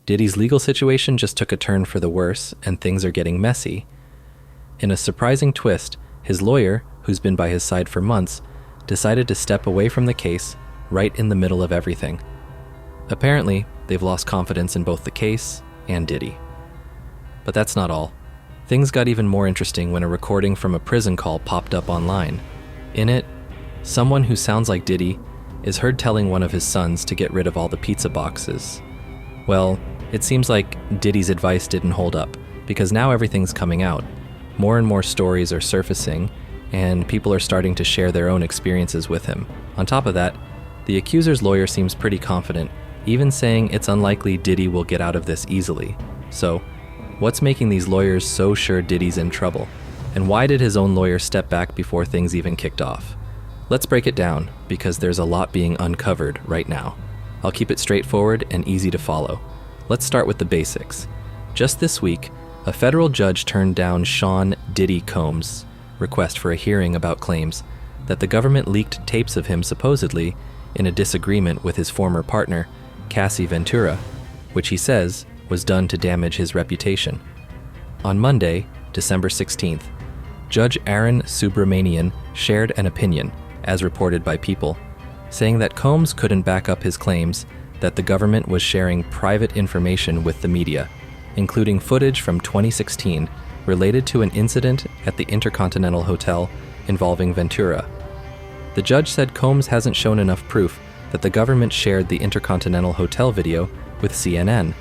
Diddy's legal situation just took a turn for the worse, and things are getting messy. In a surprising twist, his lawyer, who's been by his side for months, decided to step away from the case right in the middle of everything. Apparently, they've lost confidence in both the case and Diddy. But that's not all. Things got even more interesting when a recording from a prison call popped up online. In it, someone who sounds like Diddy is heard telling one of his sons to get rid of all the pizza boxes. Well, it seems like Diddy's advice didn't hold up, because now everything's coming out. More and more stories are surfacing, and people are starting to share their own experiences with him. On top of that, the accuser's lawyer seems pretty confident, even saying it's unlikely Diddy will get out of this easily. So, what's making these lawyers so sure Diddy's in trouble? And why did his own lawyer step back before things even kicked off? Let's break it down, because there's a lot being uncovered right now. I'll keep it straightforward and easy to follow. Let's start with the basics. Just this week, a federal judge turned down Sean Diddy Combs' request for a hearing about claims that the government leaked tapes of him supposedly in a disagreement with his former partner, Cassie Ventura, which he says was done to damage his reputation. On Monday, December 16th, Judge Aaron Subramanian shared an opinion, as reported by People, saying that Combs couldn't back up his claims that the government was sharing private information with the media, including footage from 2016 related to an incident at the Intercontinental Hotel involving Ventura. The judge said Combs hasn't shown enough proof that the government shared the Intercontinental Hotel video with CNN.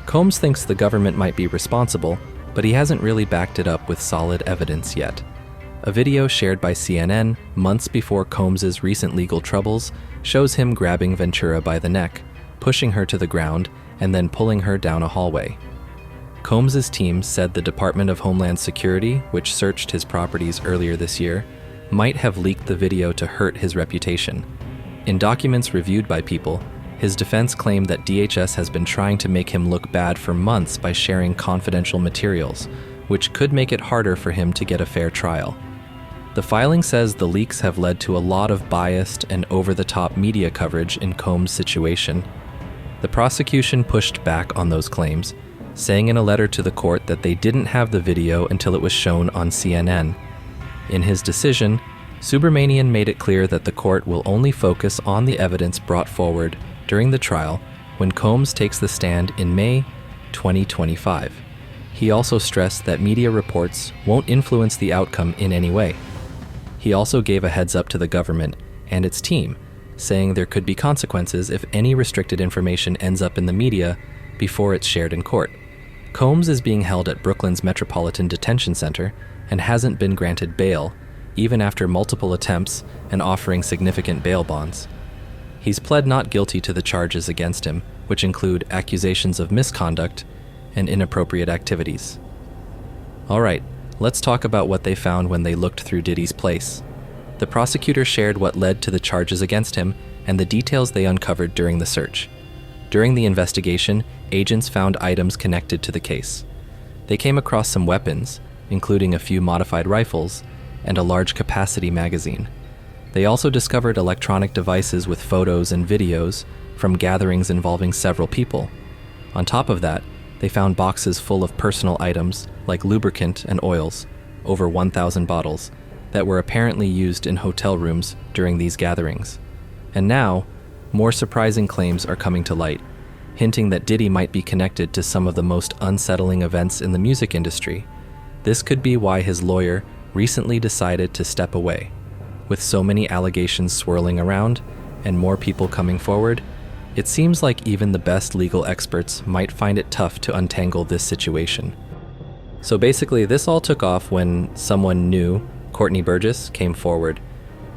Combs thinks the government might be responsible, but he hasn't really backed it up with solid evidence yet. A video shared by CNN months before Combs' recent legal troubles shows him grabbing Ventura by the neck, pushing her to the ground, and then pulling her down a hallway. Combs' team said the Department of Homeland Security, which searched his properties earlier this year, might have leaked the video to hurt his reputation. In documents reviewed by People, his defense claimed that DHS has been trying to make him look bad for months by sharing confidential materials, which could make it harder for him to get a fair trial. The filing says the leaks have led to a lot of biased and over-the-top media coverage in Combs' situation. The prosecution pushed back on those claims, saying in a letter to the court that they didn't have the video until it was shown on CNN. In his decision, Subramanian made it clear that the court will only focus on the evidence brought forward during the trial when Combs takes the stand in May 2025. He also stressed that media reports won't influence the outcome in any way. He also gave a heads up to the government and its team, saying there could be consequences if any restricted information ends up in the media before it's shared in court. Combs is being held at Brooklyn's Metropolitan Detention Center and hasn't been granted bail, even after multiple attempts and offering significant bail bonds. He's pled not guilty to the charges against him, which include accusations of misconduct and inappropriate activities. All right, let's talk about what they found when they looked through Diddy's place. The prosecutor shared what led to the charges against him and the details they uncovered during the search. During the investigation, agents found items connected to the case. They came across some weapons, including a few modified rifles and a large capacity magazine. They also discovered electronic devices with photos and videos from gatherings involving several people. On top of that, they found boxes full of personal items like lubricant and oils, over 1,000 bottles, that were apparently used in hotel rooms during these gatherings. And now, more surprising claims are coming to light, hinting that Diddy might be connected to some of the most unsettling events in the music industry. This could be why his lawyer recently decided to step away. With so many allegations swirling around and more people coming forward, it seems like even the best legal experts might find it tough to untangle this situation. So basically, this all took off when someone new, Courtney Burgess, came forward.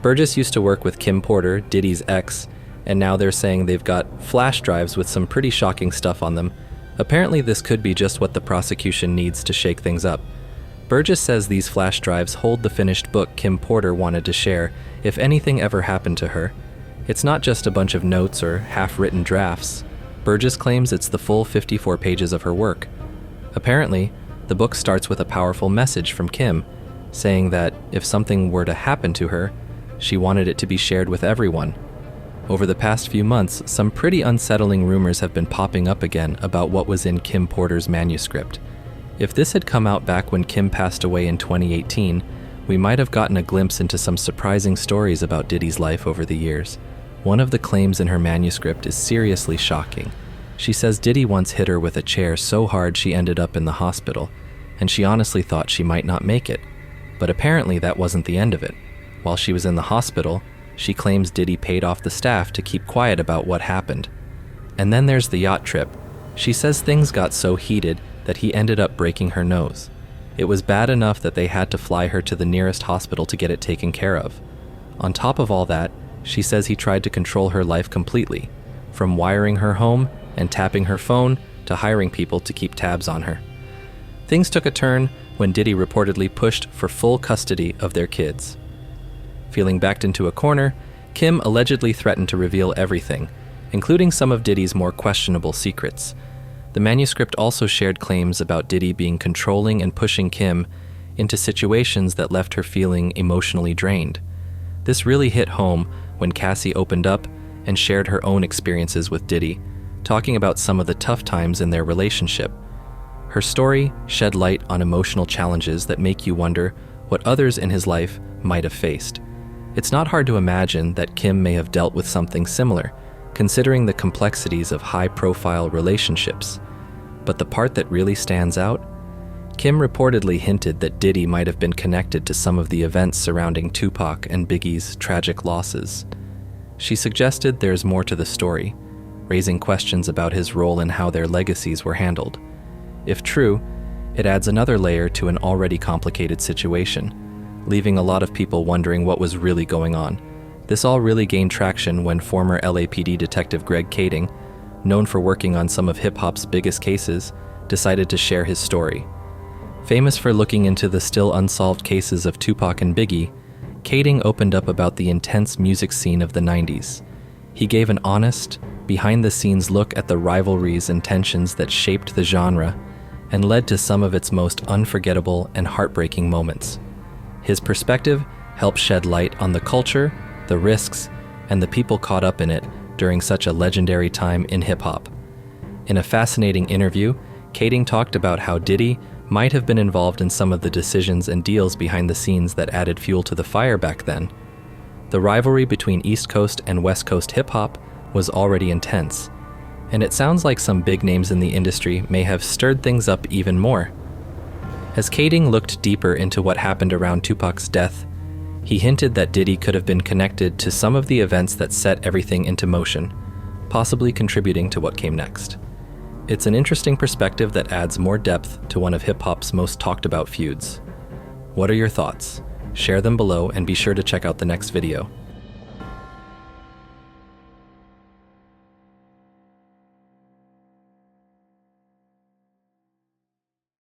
Burgess used to work with Kim Porter, Diddy's ex, and now they're saying they've got flash drives with some pretty shocking stuff on them. Apparently this could be just what the prosecution needs to shake things up. Burgess says these flash drives hold the finished book Kim Porter wanted to share if anything ever happened to her. It's not just a bunch of notes or half-written drafts. Burgess claims it's the full 54 pages of her work. Apparently, the book starts with a powerful message from Kim, saying that if something were to happen to her, she wanted it to be shared with everyone. Over the past few months, some pretty unsettling rumors have been popping up again about what was in Kim Porter's manuscript. If this had come out back when Kim passed away in 2018, we might have gotten a glimpse into some surprising stories about Diddy's life over the years. One of the claims in her manuscript is seriously shocking. She says Diddy once hit her with a chair so hard she ended up in the hospital, and she honestly thought she might not make it. But apparently that wasn't the end of it. While she was in the hospital, she claims Diddy paid off the staff to keep quiet about what happened. And then there's the yacht trip. She says things got so heated that he ended up breaking her nose. It was bad enough that they had to fly her to the nearest hospital to get it taken care of. On top of all that, she says he tried to control her life completely, from wiring her home and tapping her phone to hiring people to keep tabs on her. Things took a turn when Diddy reportedly pushed for full custody of their kids. Feeling backed into a corner, Kim allegedly threatened to reveal everything, including some of Diddy's more questionable secrets. The manuscript also shared claims about Diddy being controlling and pushing Kim into situations that left her feeling emotionally drained. This really hit home when Cassie opened up and shared her own experiences with Diddy, talking about some of the tough times in their relationship. Her story shed light on emotional challenges that make you wonder what others in his life might have faced. It's not hard to imagine that Kim may have dealt with something similar, considering the complexities of high-profile relationships. But the part that really stands out? Kim reportedly hinted that Diddy might have been connected to some of the events surrounding Tupac and Biggie's tragic losses. She suggested there's more to the story, raising questions about his role and how their legacies were handled. If true, it adds another layer to an already complicated situation, leaving a lot of people wondering what was really going on. This all really gained traction when former LAPD detective Greg Kading, known for working on some of hip-hop's biggest cases, decided to share his story. Famous for looking into the still unsolved cases of Tupac and Biggie, Kading opened up about the intense music scene of the 90s. He gave an honest, behind-the-scenes look at the rivalries and tensions that shaped the genre and led to some of its most unforgettable and heartbreaking moments. His perspective helped shed light on the culture, the risks, and the people caught up in it during such a legendary time in hip-hop. In a fascinating interview, Kading talked about how Diddy might have been involved in some of the decisions and deals behind the scenes that added fuel to the fire back then. The rivalry between East Coast and West Coast hip-hop was already intense, and it sounds like some big names in the industry may have stirred things up even more. As Kading looked deeper into what happened around Tupac's death, he hinted that Diddy could have been connected to some of the events that set everything into motion, possibly contributing to what came next. It's an interesting perspective that adds more depth to one of hip-hop's most talked-about feuds. What are your thoughts? Share them below and be sure to check out the next video.